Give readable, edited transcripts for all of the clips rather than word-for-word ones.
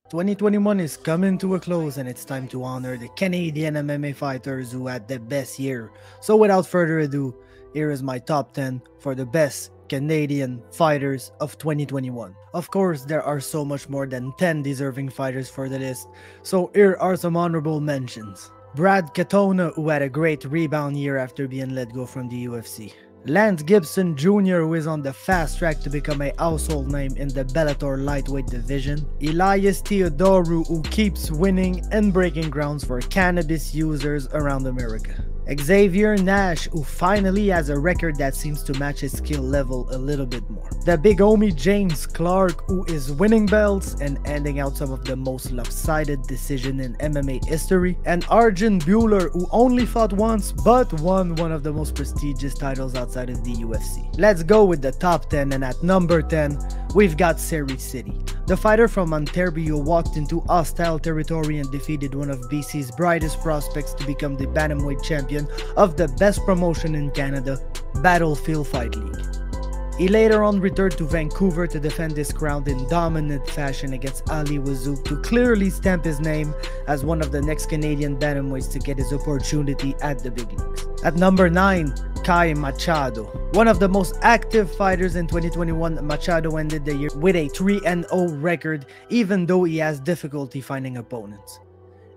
2021 is coming to a close and it's time to honor the Canadian MMA fighters who had the best year. So without further ado, here is my top 10 for the best Canadian fighters of 2021. Of course, there are so much more than 10 deserving fighters for the list, so here are some honorable mentions. Brad Katona, who had a great rebound year after being let go from the UFC. Lance Gibson Jr., who is on the fast track to become a household name in the Bellator lightweight division. Elias Theodorou, who keeps winning and breaking grounds for cannabis users around America. Xavier Nash, who finally has a record that seems to match his skill level a little bit more. The big homie James Clarke, who is winning belts and handing out some of the most lopsided decisions in MMA history. And Arjan Bhullar, who only fought once but won one of the most prestigious titles outside of the UFC. Let's go with the top 10, and at number 10, we've got Serhiy Sidey. The fighter from Ontario walked into hostile territory and defeated one of BC's brightest prospects to become the bantamweight champion of the best promotion in Canada, Battlefield Fight League. He later on returned to Vancouver to defend his crown in dominant fashion against Ali Wazouk to clearly stamp his name as one of the next Canadian bantamweights to get his opportunity at the big leagues. At number 9, Caio Machado. One of the most active fighters in 2021, Machado ended the year with a 3-0 record, even though he has difficulty finding opponents.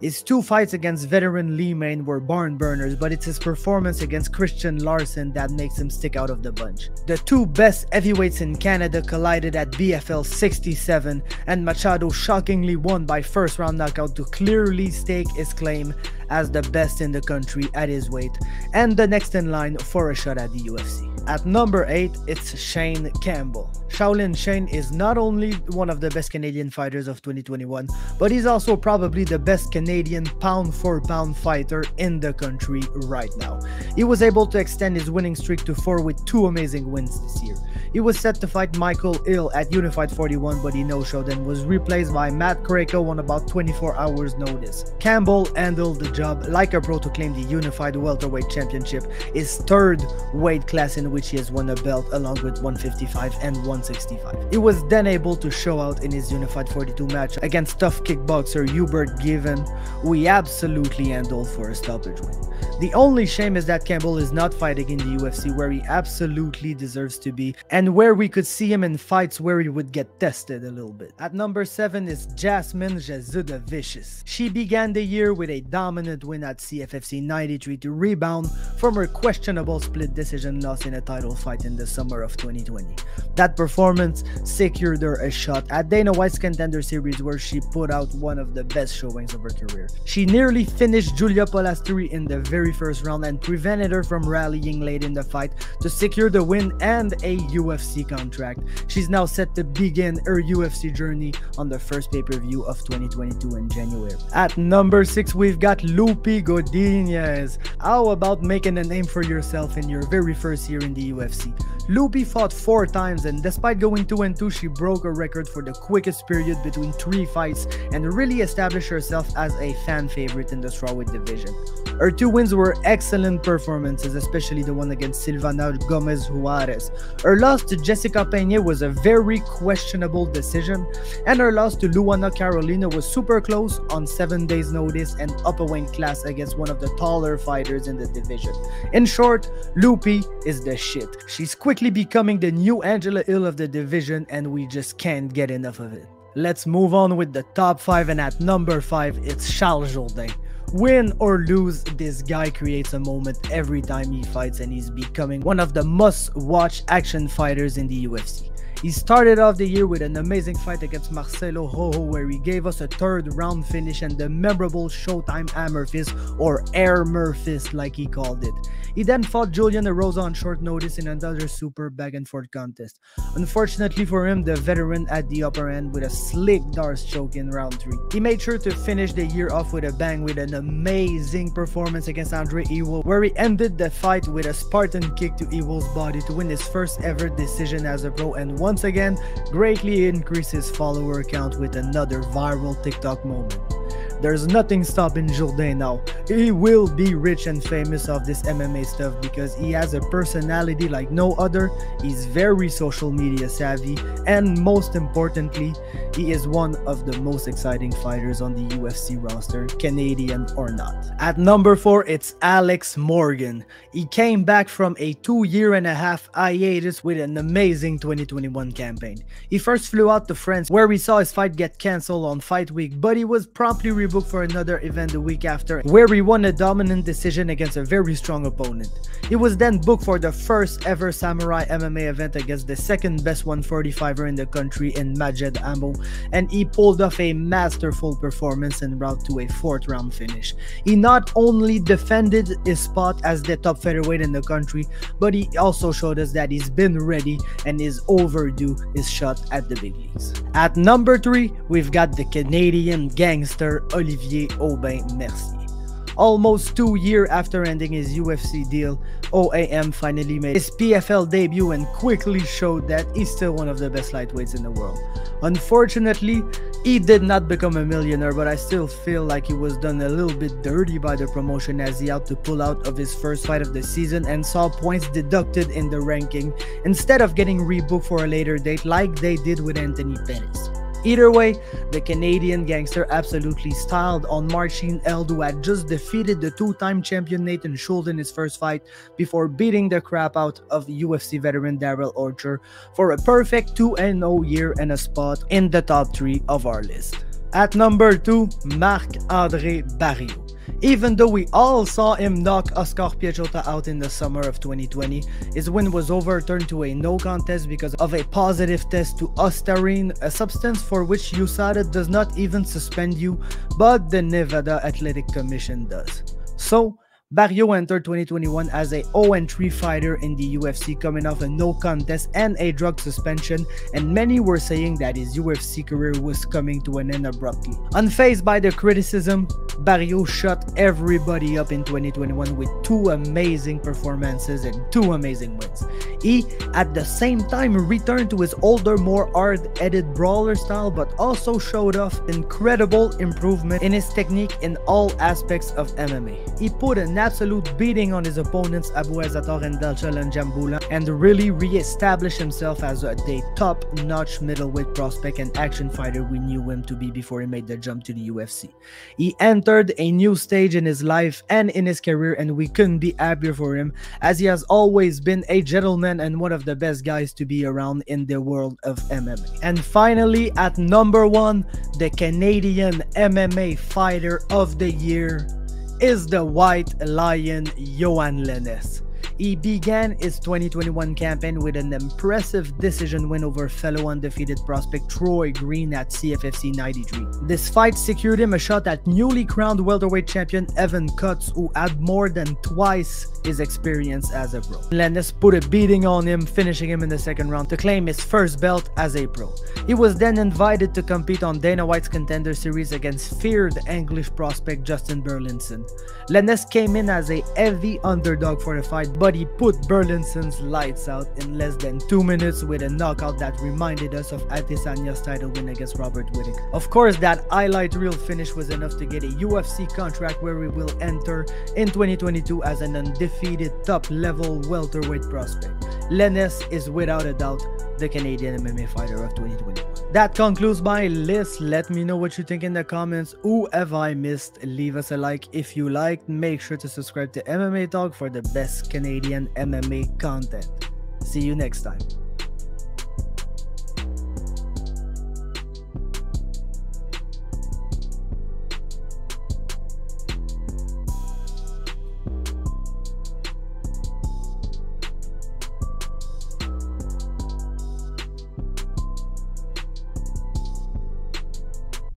His two fights against veteran Lee Main were barn burners, but it's his performance against Christian Larson that makes him stick out of the bunch. The two best heavyweights in Canada collided at BFL 67, and Machado shockingly won by first round knockout to clearly stake his claim as the best in the country at his weight, and the next in line for a shot at the UFC. At number 8, it's Shane Campbell. Shaolin Shane is not only one of the best Canadian fighters of 2021, but he's also probably the best Canadian pound-for-pound fighter in the country right now. He was able to extend his winning streak to 4 with 2 amazing wins this year. He was set to fight Michael Hill at Unified 41, but he no-showed and was replaced by Matt Craco on about 24 hours notice. Campbell handled the job like a pro to claim the Unified Welterweight Championship, his third weight class in which he has won a belt along with 155 and 165. He was then able to show out in his Unified 42 match against tough kickboxer Hubert Given, who he absolutely handled for a stoppage win. The only shame is that Campbell is not fighting in the UFC, where he absolutely deserves to be, and where we could see him in fights where he would get tested a little bit. At number 7 is Jasmine Jasudavicius. She began the year with a dominant win at CFFC 93 to rebound from her questionable split decision loss in a title fight in the summer of 2020. That performance secured her a shot at Dana White's Contender Series, where she put out one of the best showings of her career. She nearly finished Julia Polastri in the very first round and prevented her from rallying late in the fight to secure the win and a UFC contract. She's now set to begin her UFC journey on the first pay-per-view of 2022 in January. At number 6, we've got Loopy Godinez. How about making a name for yourself in your very first year in the UFC? Loopy fought 4 times, and despite going 2-2, she broke a record for the quickest period between 3 fights and really established herself as a fan favorite in the strawweight division. Her 2 wins were excellent performances, especially the one against Silvana Gomez Juarez. Her loss to Jessica Peña was a very questionable decision, and her loss to Luana Carolina was super close on 7 days notice and up a weight class against one of the taller fighters in the division. In short, Loopy is the shit. She's quickly becoming the new Angela Hill of the division, and we just can't get enough of it. Let's move on with the top 5, and at number 5, it's Charles Jourdain. Win or lose, this guy creates a moment every time he fights, and he's becoming one of the must-watch action fighters in the UFC. He started off the year with an amazing fight against Marcelo Rojo, where he gave us a 3rd round finish and the memorable Showtime Hammer Fist, or Air Fist like he called it. He then fought Julian Erosa on short notice in another super back-and-forth contest. Unfortunately for him, the veteran had the upper hand with a slick Darce choke in round 3. He made sure to finish the year off with a bang with an amazing performance against Andre Ewell, where he ended the fight with a Spartan kick to Ewell's body to win his first ever decision as a pro, and once again greatly increased his follower count with another viral TikTok moment. There's nothing stopping Jourdain now. He will be rich and famous of this MMA stuff because he has a personality like no other. He's very social media savvy, and most importantly, he is one of the most exciting fighters on the UFC roster, Canadian or not. At number 4, it's Alex Morgan. He came back from a 2.5-year hiatus with an amazing 2021 campaign. He first flew out to France, where he saw his fight get cancelled on fight week, but he was promptly rebooked for another event the week after, where he won a dominant decision against a very strong opponent. He was then booked for the first ever Samurai MMA event against the second best 145er in the country in Majed Amo, and he pulled off a masterful performance en route to a 4th round finish. He not only defended his spot as the top featherweight in the country, but he also showed us that he's been ready and is overdue his shot at the big leagues. At number 3, we've got the Canadian gangster Olivier Aubin-Mercier. Almost 2 years after ending his UFC deal, OAM finally made his PFL debut and quickly showed that he's still one of the best lightweights in the world. Unfortunately, he did not become a millionaire, but I still feel like he was done a little bit dirty by the promotion as he had to pull out of his first fight of the season and saw points deducted in the ranking instead of getting rebooked for a later date like they did with Anthony Pettis. Either way, the Canadian gangster absolutely styled on Marcin Held, who had just defeated the 2-time champion Nathan Schultz in his first fight before beating the crap out of UFC veteran Darrell Archer for a perfect 2-0 year and a spot in the top 3 of our list. At number 2, Marc-André Barriault. Even though we all saw him knock Oscar Piechota out in the summer of 2020, his win was overturned to a no contest because of a positive test to ostarine, a substance for which USADA does not even suspend you, but the Nevada Athletic Commission does. So, Barriault entered 2021 as a 0-3 fighter in the UFC, coming off a no contest and a drug suspension, and many were saying that his UFC career was coming to an end abruptly. Unfazed by the criticism, Barriault shut everybody up in 2021 with 2 amazing performances and 2 amazing wins. He, at the same time, returned to his older, more hard-headed brawler style, but also showed off incredible improvement in his technique in all aspects of MMA. He put an absolute beating on his opponents Abuezator and Dalchal and Jambula, and really re-established himself as the top-notch middleweight prospect and action fighter we knew him to be before he made the jump to the UFC. He entered a new stage in his life and in his career, and we couldn't be happier for him, as he has always been a gentleman and one of the best guys to be around in the world of MMA. And finally, at number 1, the Canadian MMA Fighter of the Year is the White Lion, Yohan Lainesse. He began his 2021 campaign with an impressive decision win over fellow undefeated prospect Troy Green at CFFC 93. This fight secured him a shot at newly crowned welterweight champion Evan Cutts, who had more than twice his experience as a pro. Lainesse put a beating on him, finishing him in the 2nd round to claim his first belt as a pro. He was then invited to compete on Dana White's Contender Series against feared English prospect Justin Burlinson. Lainesse came in as a heavy underdog for the fight, but he put Burlinson's lights out in less than 2 minutes with a knockout that reminded us of Adesanya's title win against Robert Whittaker. Of course, that highlight reel finish was enough to get a UFC contract where he will enter in 2022 as an undefeated top-level welterweight prospect. Lainesse is without a doubt the Canadian MMA Fighter of 2021. That concludes my list. Let me know what you think in the comments. Who have I missed? Leave us a like if you liked. Make sure to subscribe to MMA Talk for the best Canadian MMA content. See you next time.